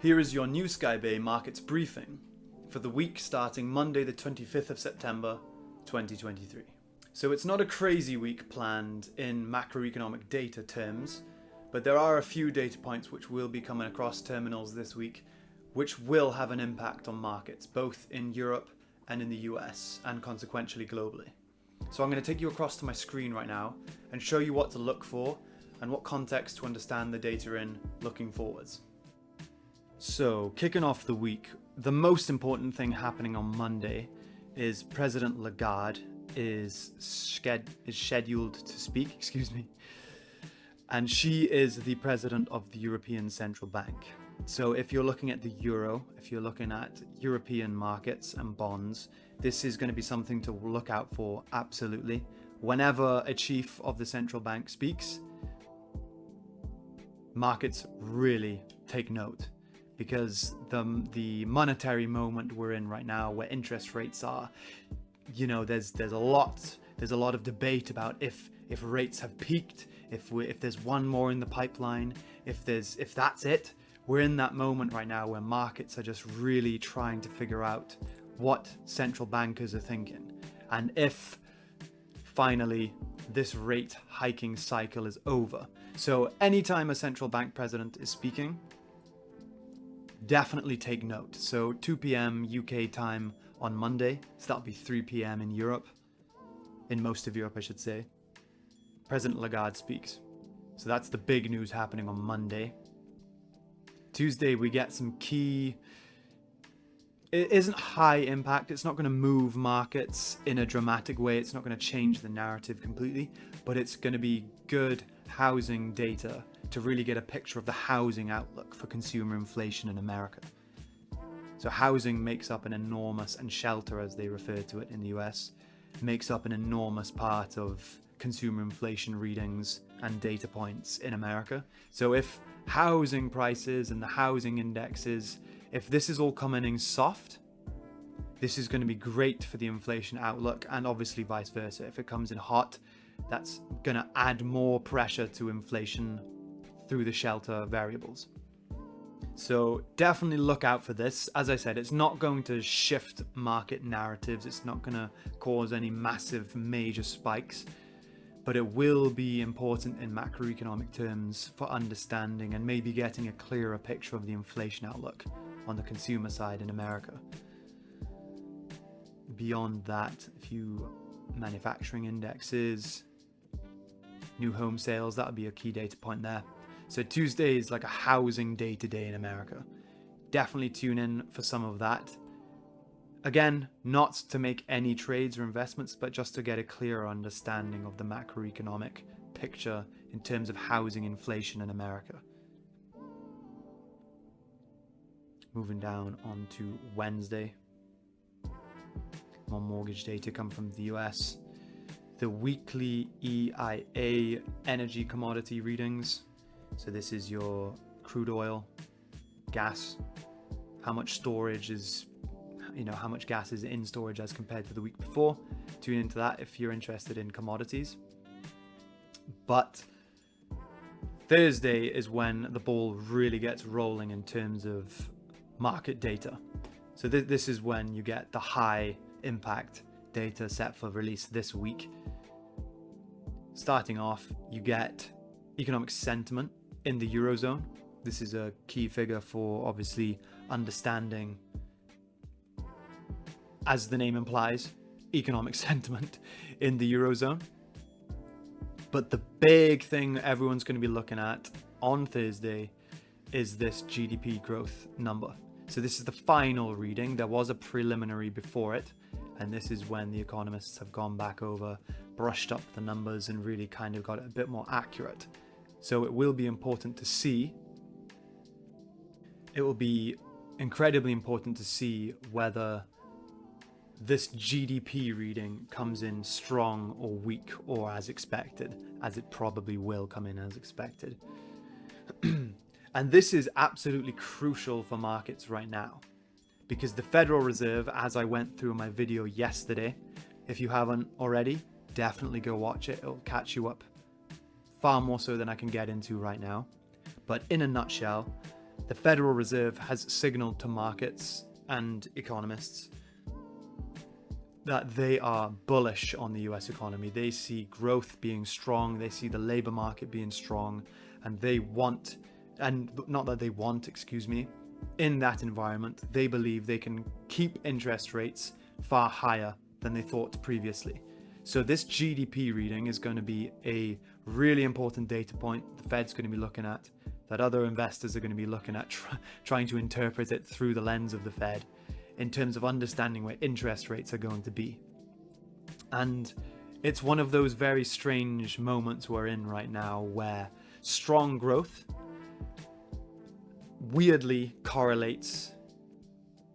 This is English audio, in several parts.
Here is your New Sky Bay markets briefing for the week starting Monday the 25th of September 2023. So it's not a crazy week planned in macroeconomic data terms, but there are a few data points which will be coming across terminals this week which will have an impact on markets both in Europe and in the US and consequentially globally. So I'm going to take you across to my screen right now and show you what to look for and what context to understand the data in looking forwards. So, kicking off the week, the most important thing happening on Monday is President Lagarde is scheduled to speak, and she is the president of the European Central Bank. So if you're looking at the euro, if you're looking at European markets and bonds, this is going to be something to look out for, absolutely. Whenever a chief of the central bank speaks, markets really take note. Because the monetary moment we're in right now, where interest rates are, there's a lot of debate about if rates have peaked, if there's one more in the pipeline, if that's it. We're in that moment right now where markets are just really trying to figure out what central bankers are thinking, and if finally this rate hiking cycle is over. So anytime a central bank president is speaking, definitely take note. So 2 p.m. UK time on Monday, so that'll be 3 p.m. in Europe, in most of Europe I should say, President Lagarde speaks. So that's the big news happening on Monday. Tuesday we get some key, it isn't high impact, it's not going to move markets in a dramatic way, it's not going to change the narrative completely, but it's going to be good housing data to really get a picture of the housing outlook for consumer inflation in America. So housing makes up an enormous, and shelter as they refer to it in the US, makes up an enormous part of consumer inflation readings and data points in America. So if housing prices and the housing indexes, if this is all coming in soft, this is going to be great for the inflation outlook, and obviously vice versa. If it comes in hot, that's going to add more pressure to inflation through the shelter variables. So definitely look out for this. As I said, it's not going to shift market narratives. It's not going to cause any massive major spikes, but it will be important in macroeconomic terms for understanding and maybe getting a clearer picture of the inflation outlook on the consumer side in America. Beyond that, a few manufacturing indexes, new home sales, that would be a key data point there. So Tuesday is like a housing day-to-day in America. Definitely tune in for some of that. Again, not to make any trades or investments, but just to get a clearer understanding of the macroeconomic picture in terms of housing inflation in America. Moving down onto Wednesday. More mortgage data come from the US. The weekly EIA energy commodity readings. So this is your crude oil, gas, how much storage is, how much gas is in storage as compared to the week before. Tune into that if you're interested in commodities. But Thursday is when the ball really gets rolling in terms of market data. So this is when you get the high impact data set for release this week. Starting off, you get economic sentiment in the Eurozone. This is a key figure for obviously understanding, as the name implies, economic sentiment in the Eurozone. But the big thing everyone's going to be looking at on Thursday is this GDP growth number. So this is the final reading. There was a preliminary before it, and this is when the economists have gone back over, brushed up the numbers, and really kind of got it a bit more accurate. So it will be important to see. It will be incredibly important to see whether this GDP reading comes in strong or weak or as expected, as it probably will come in as expected. And this is absolutely crucial for markets right now, because the Federal Reserve, as I went through in my video yesterday, if you haven't already, definitely go watch it. It'll catch you up far more so than I can get into right now. But in a nutshell, the Federal Reserve has signaled to markets and economists that they are bullish on the US economy. They see growth being strong, they see the labor market being strong, and they want, and not that they want, excuse me, in that environment, they believe they can keep interest rates far higher than they thought previously. So this GDP reading is going to be a really important data point the Fed's going to be looking at, that other investors are going to be looking at, trying to interpret it through the lens of the Fed in terms of understanding where interest rates are going to be. And it's one of those very strange moments we're in right now where strong growth weirdly correlates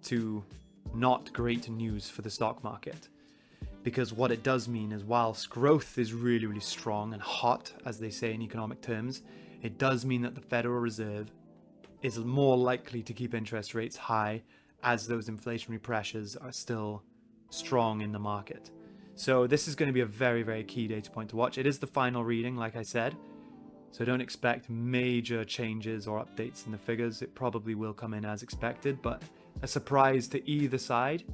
to not great news for the stock market. Because what it does mean is, whilst growth is really, really strong and hot, as they say in economic terms, it does mean that the Federal Reserve is more likely to keep interest rates high as those inflationary pressures are still strong in the market. So this is going to be a very, very key data point to watch. It is the final reading, like I said, so don't expect major changes or updates in the figures. It probably will come in as expected, but a surprise to either side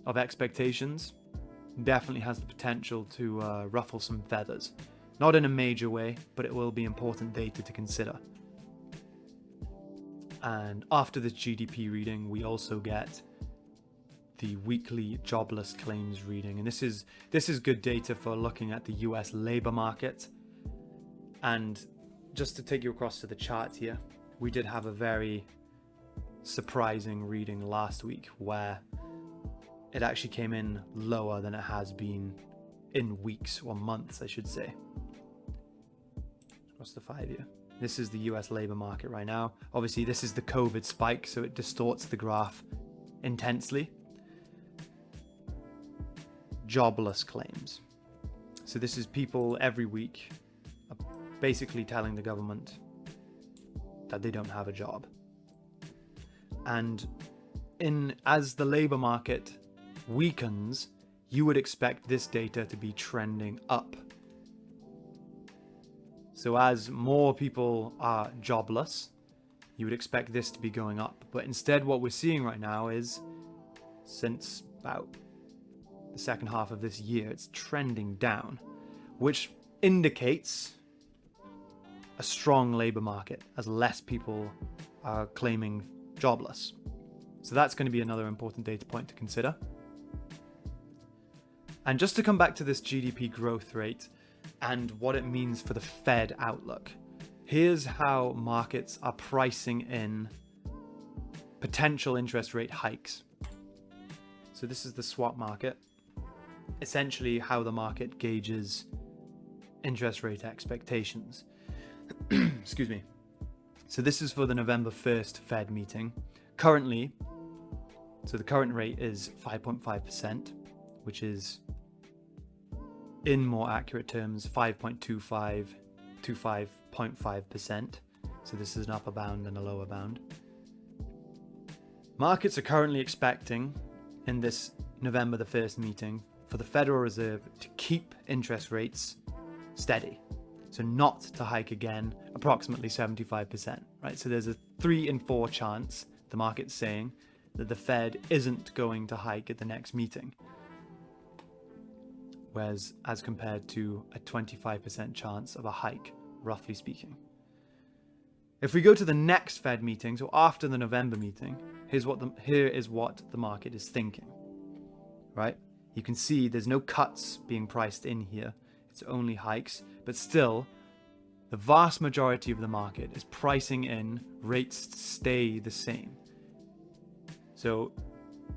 of expectations definitely has the potential to ruffle some feathers. Not in a major way, but it will be important data to consider. And after this GDP reading, we also get the weekly jobless claims reading. And this is good data for looking at the US labor market. And just to take you across to the chart here, we did have a very surprising reading last week where it actually came in lower than it has been in weeks or months, I should say. What's the 5-year? This is the US labor market right now. Obviously, this is the COVID spike, so it distorts the graph intensely. Jobless claims. So this is people every week basically telling the government that they don't have a job. And as the labor market weakens, you would expect this data to be trending up. So as more people are jobless, you would expect this to be going up. But instead, what we're seeing right now is, since about the second half of this year, it's trending down, which indicates a strong labor market as less people are claiming jobless. So that's going to be another important data point to consider. And just to come back to this GDP growth rate and what it means for the Fed outlook, here's how markets are pricing in potential interest rate hikes. So this is the swap market, essentially how the market gauges interest rate expectations. Excuse me. So this is for the November 1st Fed meeting. Currently, so the current rate is 5.5%, which is, in more accurate terms, 5.25 to 5.5%. So this is an upper bound and a lower bound. Markets are currently expecting, in this November the 1st meeting, for the Federal Reserve to keep interest rates steady. So not to hike again, approximately 75%, right? So there's a 3 in 4 chance, the market's saying, that the Fed isn't going to hike at the next meeting. Whereas as compared to a 25% chance of a hike, roughly speaking. If we go to the next Fed meeting, so after the November meeting, here is what the market is thinking, right? You can see there's no cuts being priced in here. It's only hikes, but still, the vast majority of the market is pricing in rates to stay the same. So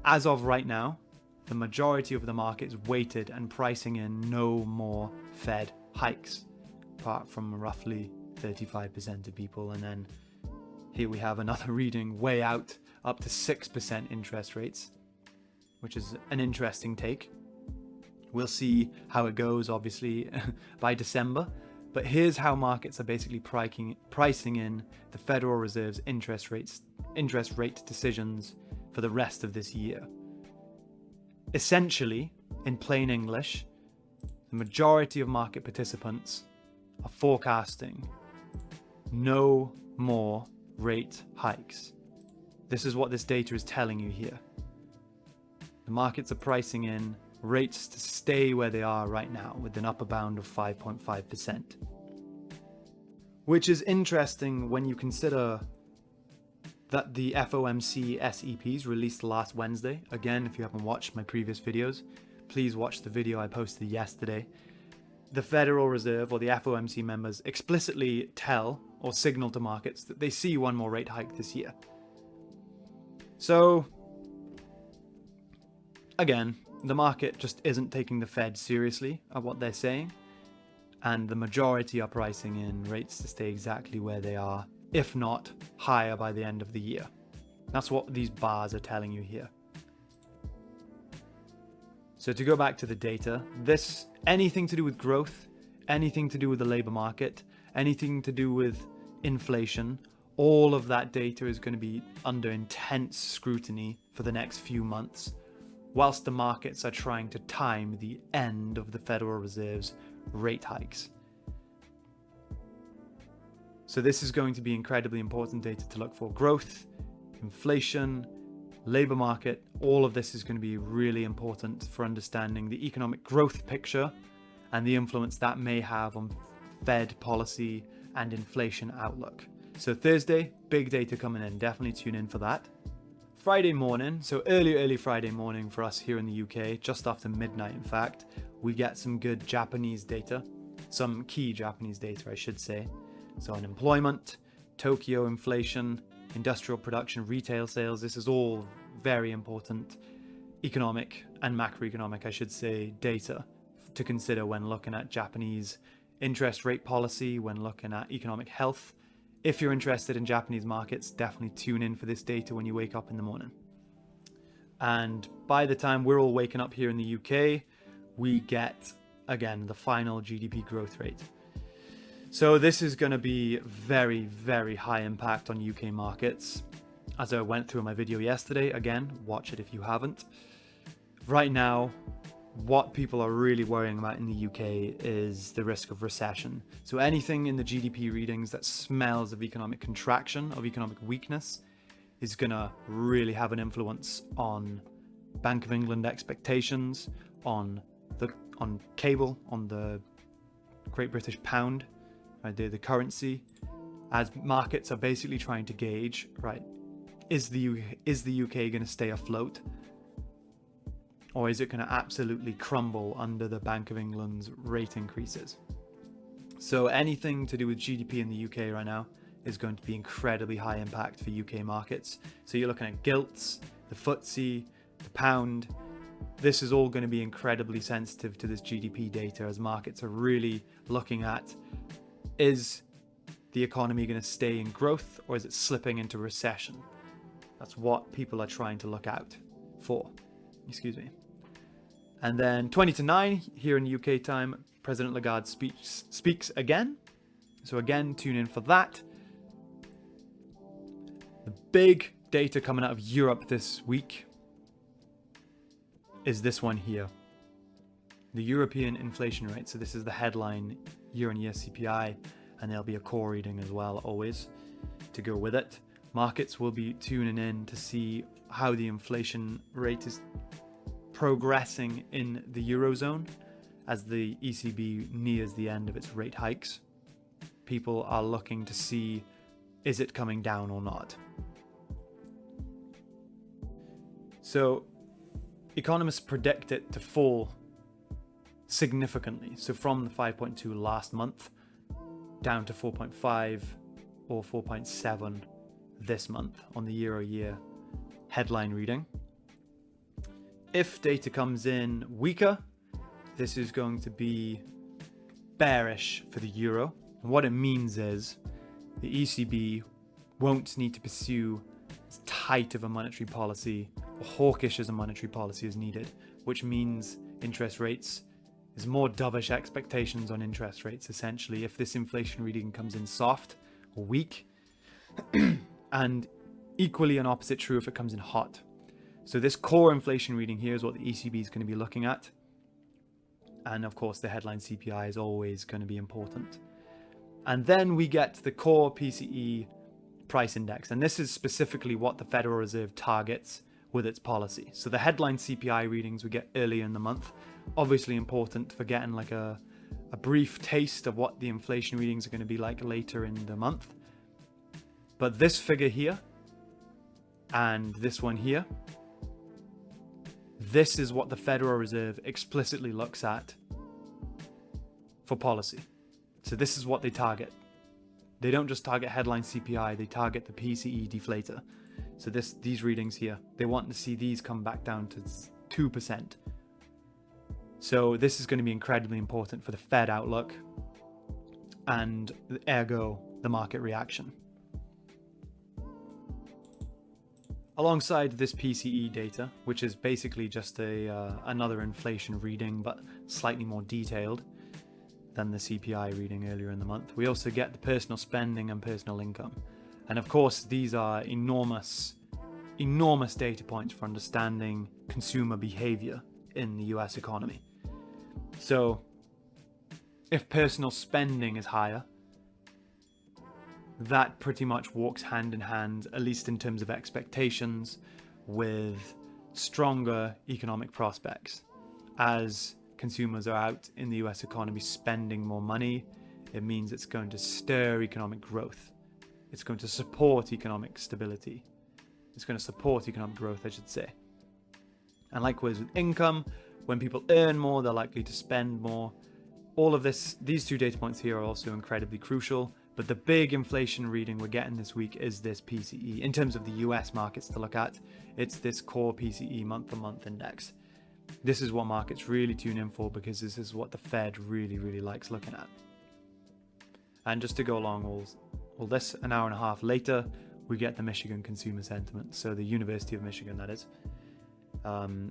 as of right now, the majority of the market is weighted and pricing in no more Fed hikes, apart from roughly 35% of people. And then here we have another reading way out, up to 6% interest rates, which is an interesting take. We'll see how it goes, obviously, by December. But here's how markets are basically pricing in the Federal Reserve's interest rate decisions for the rest of this year. Essentially, in plain English, the majority of market participants are forecasting no more rate hikes. This is what this data is telling you here. The markets are pricing in rates to stay where they are right now with an upper bound of 5.5%. Which is interesting when you consider that the FOMC SEPs released last Wednesday. Again, if you haven't watched my previous videos, please watch the video I posted yesterday. The Federal Reserve or the FOMC members explicitly tell or signal to markets that they see one more rate hike this year. So, again, the market just isn't taking the Fed seriously at what they're saying, and the majority are pricing in rates to stay exactly where they are, if not higher by the end of the year. That's what these bars are telling you here. So to go back to the data, this, anything to do with growth, anything to do with the labor market, anything to do with inflation, all of that data is going to be under intense scrutiny for the next few months, whilst the markets are trying to time the end of the Federal Reserve's rate hikes. So this is going to be incredibly important data to look for. Growth, inflation, labor market, all of this is going to be really important for understanding the economic growth picture and the influence that may have on Fed policy and inflation outlook. So Thursday, big data coming in. Definitely tune in for that. Friday morning, so early Friday morning for us here in the UK, just after midnight in fact, we get some good Japanese data, some key Japanese data I should say. So unemployment, Tokyo inflation, industrial production, retail sales, this is all very important economic and macroeconomic, I should say, data to consider when looking at Japanese interest rate policy, when looking at economic health. If you're interested in Japanese markets, definitely tune in for this data when you wake up in the morning. And by the time we're all waking up here in the UK, we get, again, the final GDP growth rate. So this is going to be very, very high impact on UK markets. As I went through in my video yesterday, again, watch it if you haven't. Right now, what people are really worrying about in the UK is the risk of recession. So anything in the GDP readings that smells of economic contraction, of economic weakness, is going to really have an influence on Bank of England expectations, on cable, on the Great British Pound, right, the currency, as markets are basically trying to gauge, right, is the UK going to stay afloat? Or is it going to absolutely crumble under the Bank of England's rate increases? So anything to do with GDP in the UK right now is going to be incredibly high impact for UK markets. So you're looking at gilts, the FTSE, the pound. This is all going to be incredibly sensitive to this GDP data as markets are really looking at, is the economy going to stay in growth or is it slipping into recession? That's what people are trying to look out for. Excuse me. And then 20 to 9 here in UK time, President Lagarde speaks again. So again, tune in for that. The big data coming out of Europe this week is this one here. The European inflation rate. So this is the headline year-on-year CPI, and there'll be a core reading as well, always, to go with it. Markets will be tuning in to see how the inflation rate is progressing in the Eurozone as the ECB nears the end of its rate hikes. People are looking to see, is it coming down or not? So economists predict it to fall significantly. So from the 5.2 last month down to 4.5 or 4.7 this month on the year-on-year headline reading. If data comes in weaker, this is going to be bearish for the euro. And what it means is the ECB won't need to pursue as tight of a monetary policy or hawkish as a monetary policy is needed, which means interest rates is more dovish expectations on interest rates, essentially, if this inflation reading comes in soft or weak, and equally an opposite true if it comes in hot. So this core inflation reading here is what the ECB is going to be looking at. And of course, the headline CPI is always going to be important. And then we get the core PCE price index. And this is specifically what the Federal Reserve targets with its policy. So the headline CPI readings we get earlier in the month, obviously important for getting like a brief taste of what the inflation readings are going to be like later in the month. But this figure here and this one here, this is what the Federal Reserve explicitly looks at for policy. So this is what they target. They don't just target headline CPI, they target the PCE deflator. So these readings here, they want to see these come back down to 2%. So this is going to be incredibly important for the Fed outlook and ergo the market reaction. Alongside this PCE data, which is basically just another inflation reading but slightly more detailed than the CPI reading earlier in the month, we also get the personal spending and personal income. And of course, these are enormous data points for understanding consumer behavior in the US economy. So if personal spending is higher, that pretty much walks hand in hand, at least in terms of expectations, with stronger economic prospects. As consumers are out in the US economy spending more money, it means it's going to stir economic growth. It's going to support economic stability. It's going to support economic growth, I should say. And likewise with income, when people earn more, they're likely to spend more. All of these two data points here are also incredibly crucial. But the big inflation reading we're getting this week is this PCE. In terms of the US markets to look at, it's this core PCE month-to-month index. This is what markets really tune in for because this is what the Fed really likes looking at. And just to go along all this, an hour and a half later, we get the Michigan Consumer Sentiment. So the University of Michigan, that is.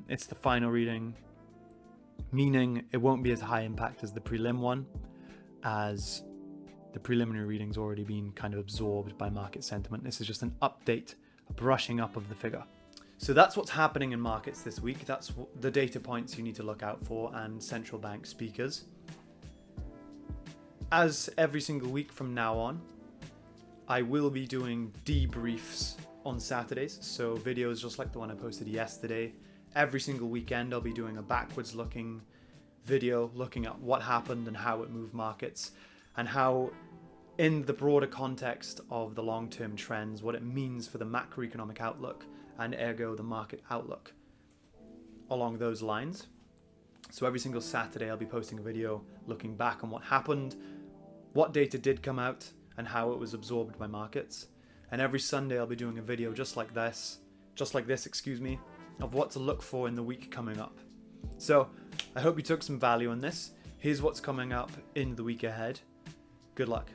It's the final reading, meaning it won't be as high impact as the prelim one, as the preliminary reading's already been kind of absorbed by market sentiment. This is just an update, a brushing up of the figure. So that's what's happening in markets this week. That's the data points you need to look out for and central bank speakers. As every single week from now on, I will be doing debriefs on Saturdays. So videos just like the one I posted yesterday. Every single weekend I'll be doing a backwards looking video looking at what happened and how it moved markets, and how in the broader context of the long-term trends, what it means for the macroeconomic outlook and ergo the market outlook along those lines. So every single Saturday I'll be posting a video looking back on what happened, what data did come out and how it was absorbed by markets. And every Sunday I'll be doing a video just like this, of what to look for in the week coming up. So I hope you took some value on this. Here's what's coming up in the week ahead. Good luck.